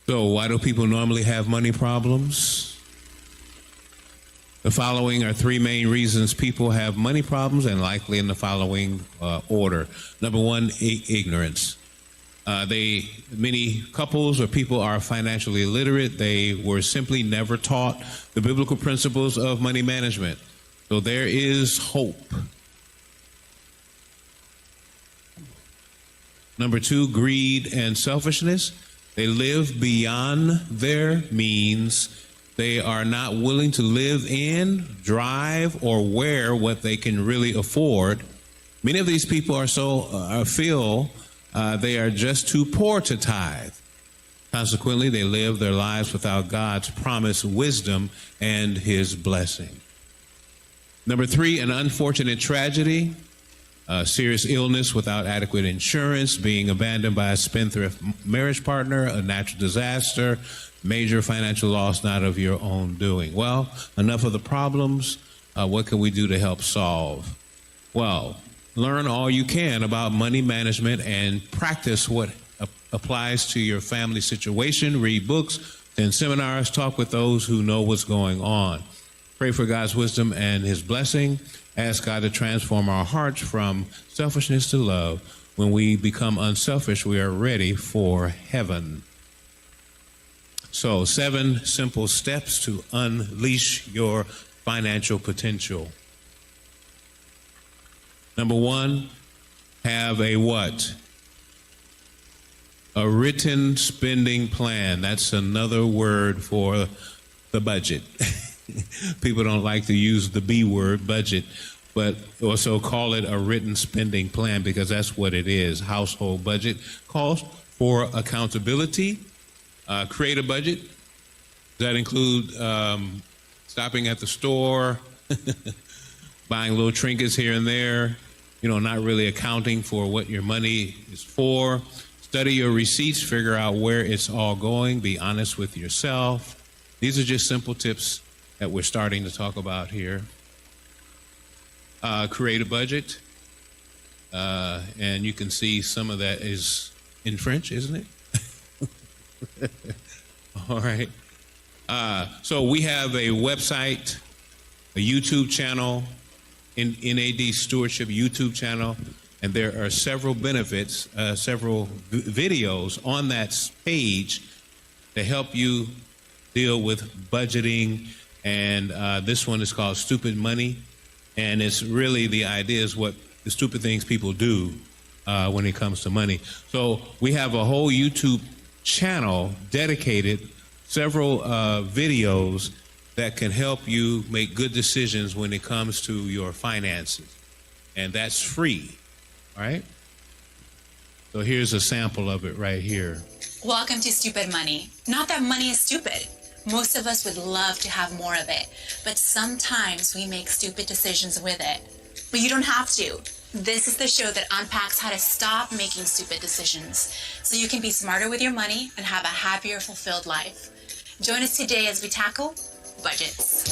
So why do people normally have money problems? The following are three main reasons people have money problems, and likely in the following order. Number one, ignorance. Many couples or people are financially illiterate. They were simply never taught the biblical principles of money management. So there is hope. Number two, greed and selfishness. They live beyond their means. They are not willing to live in, drive, or wear what they can really afford. Many of these people are feel they are just too poor to tithe. Consequently, they live their lives without God's promised wisdom and his blessing. Number three, an unfortunate tragedy. Serious illness without adequate insurance, being abandoned by a spendthrift marriage partner, a natural disaster, major financial loss not of your own doing. Well, enough of the problems. What can we do to help solve? Well, learn all you can about money management and practice what applies to your family situation. Read books, attend seminars, talk with those who know what's going on. Pray for God's wisdom and his blessing. Ask God to transform our hearts from selfishness to love. When we become unselfish, we are ready for heaven. So, 7 simple steps to unleash your financial potential. Number 1, have a what? A written spending plan. That's another word for the budget. People don't like to use the B word, budget, but also call it a written spending plan because that's what it is. Household budget calls for accountability. Create a budget. Does that include stopping at the store, buying little trinkets here and there, not really accounting for what your money is for? Study your receipts, figure out where it's all going, be honest with yourself. These are just simple tips that we're starting to talk about here. Create a budget. And you can see some of that is in French, isn't it? All right. So we have a website, a YouTube channel, NAD Stewardship YouTube channel, and there are several benefits, several videos on that page to help you deal with budgeting. And this one is called Stupid Money. And it's really the idea is what the stupid things people do when it comes to money. So we have a whole YouTube channel dedicated, several videos that can help you make good decisions when it comes to your finances. And that's free, all right? So here's a sample of it right here. Welcome to Stupid Money. Not that money is stupid. Most of us would love to have more of it, but sometimes we make stupid decisions with it. But you don't have to. This is the show that unpacks how to stop making stupid decisions so you can be smarter with your money and have a happier, fulfilled life. Join us today as we tackle budgets.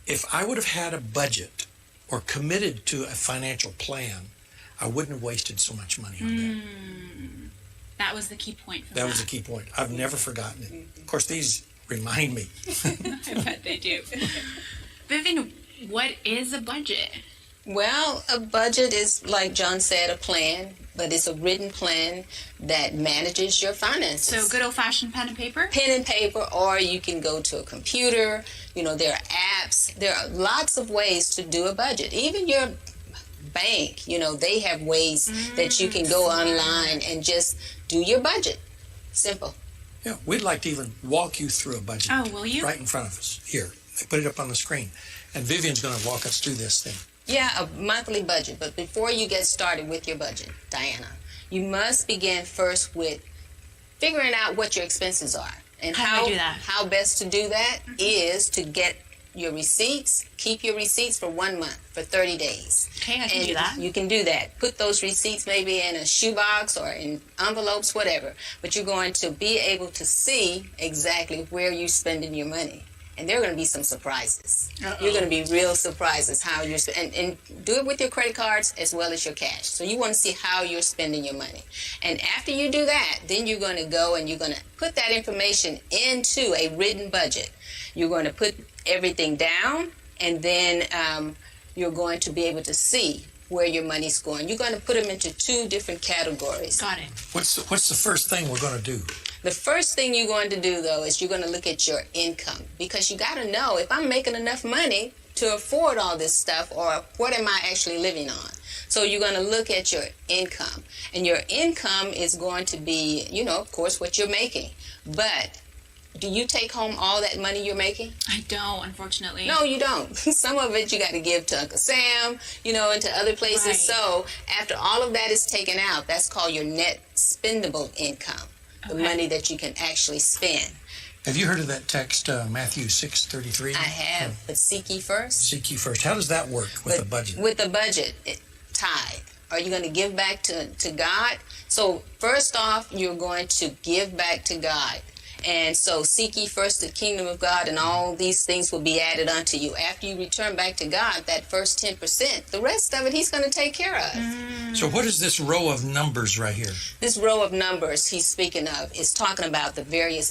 If I would have had a budget or committed to a financial plan, I wouldn't have wasted so much money on that. That was the key point for That was the key point. I've never forgotten it. Of course, these remind me. I bet they do. Vivian, what is a budget? Well, a budget is, like John said, a plan, but it's a written plan that manages your finances. So good old-fashioned pen and paper? Pen and paper, or you can go to a computer. There are apps. There are lots of ways to do a budget. Even your bank, they have ways that you can go online and just do your budget. Simple. Yeah, we'd like to even walk you through a budget. Oh, will you? Right in front of us. Here, they put it up on the screen. And Vivian's going to walk us through this thing. Yeah, a monthly budget. But before you get started with your budget, Diana, you must begin first with figuring out what your expenses are. And How do I do that? how best to do that is to get your receipts, keep your receipts for 1 month, for 30 days. Okay, I can do that. You can do that. Put those receipts maybe in a shoebox or in envelopes, whatever. But you're going to be able to see exactly where you're spending your money. And there are going to be some surprises. You're going to be real surprises how you're and do it with your credit cards as well as your cash. So you want to see how you're spending your money. And after you do that, then you're going to go and you're going to put that information into a written budget. You're going to put everything down, and then you're going to be able to see where your money's going. You're going to put them into 2 different categories. Got it. What's the first thing we're going to do? The first thing you're going to do, though, is you're going to look at your income, because you got to know if I'm making enough money to afford all this stuff, or what am I actually living on. So you're going to look at your income, and your income is going to be, of course, what you're making. But do you take home all that money you're making? I don't, unfortunately. No, you don't. Some of it you got to give to Uncle Sam, and to other places. Right. So after all of that is taken out, that's called your net spendable income, the money that you can actually spend. Have you heard of that text, Matthew 6:33? I have, but seek ye first. Seek ye first. How does that work with a budget? With a budget, tithe. Are you going to give back to God? So first off, you're going to give back to God. And so seek ye first the kingdom of God, and all these things will be added unto you. After you return back to God, that first 10%, the rest of it he's going to take care of. So what is this row of numbers right here? This row of numbers he's speaking of is talking about the various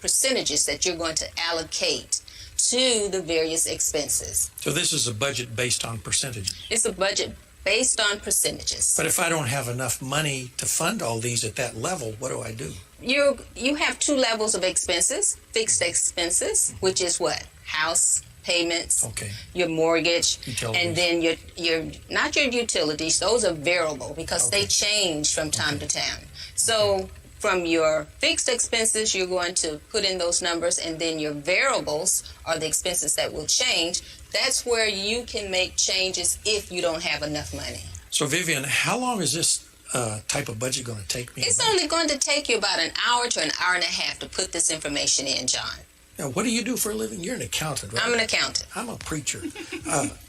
percentages that you're going to allocate to the various expenses. So this is a budget based on percentages. It's a budget based on percentages. But if I don't have enough money to fund all these at that level, what do I do? You have 2 levels of expenses: fixed expenses, which is what? House payments, Okay. your mortgage, Utilities. and then your not your utilities. Those are variable because Okay. they change from time to time. So from your fixed expenses, you're going to put in those numbers, and then your variables are the expenses that will change. That's where you can make changes if you don't have enough money. So Vivian, how long is this type of budget going to take me? It's only going to take you about an hour to an hour and a half to put this information in, John. Now, what do you do for a living? You're an accountant, right? I'm an accountant. I'm a preacher.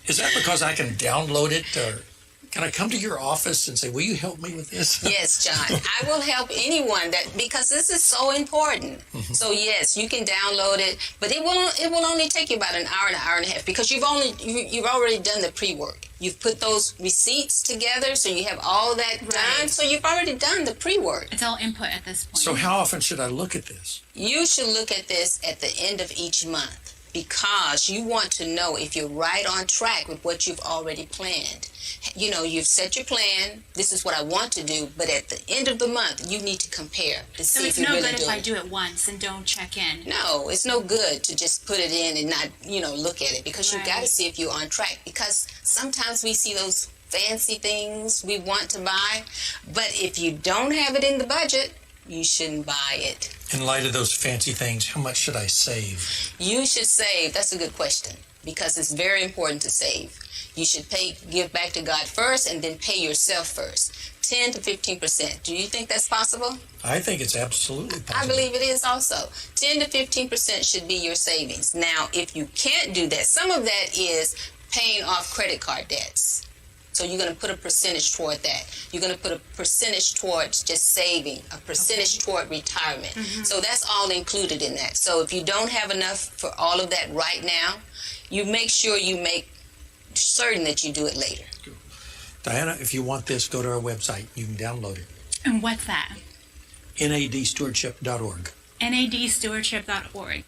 Is that because I can download it, or can I come to your office and say, will you help me with this? Yes, John. I will help anyone because this is so important. So yes, you can download it, but it will only take you about an hour and a half, because you've already done the pre-work. You've put those receipts together, so you have all that done. So you've already done the pre-work. It's all input at this point. So how often should I look at this? You should look at this at the end of each month, because you want to know if you're right on track with what you've already planned. You've set your plan. This is what I want to do. But at the end of the month, you need to compare to So see it's if you're no really good doing if I it. do it once and don't check in. No, it's no good to just put it in and not, look at it, because you've got to Right. see if you're on track. Because sometimes we see those fancy things we want to buy, but if you don't have it in the budget, you shouldn't buy it. In light of those fancy things, how much should I save? You should save. That's a good question, because it's very important to save. You should give back to God first, and then pay yourself first. 10 to 15%. Do you think that's possible? I think it's absolutely possible. I believe it is also. 10 to 15% should be your savings. Now, if you can't do that, some of that is paying off credit card debts. So you're going to put a percentage toward that. You're going to put a percentage towards just saving, a percentage toward retirement. So that's all included in that. So if you don't have enough for all of that right now, you make sure you make certain that you do it later. Diana, if you want this, go to our website. You can download it. And what's that? nadstewardship.org. nadstewardship.org.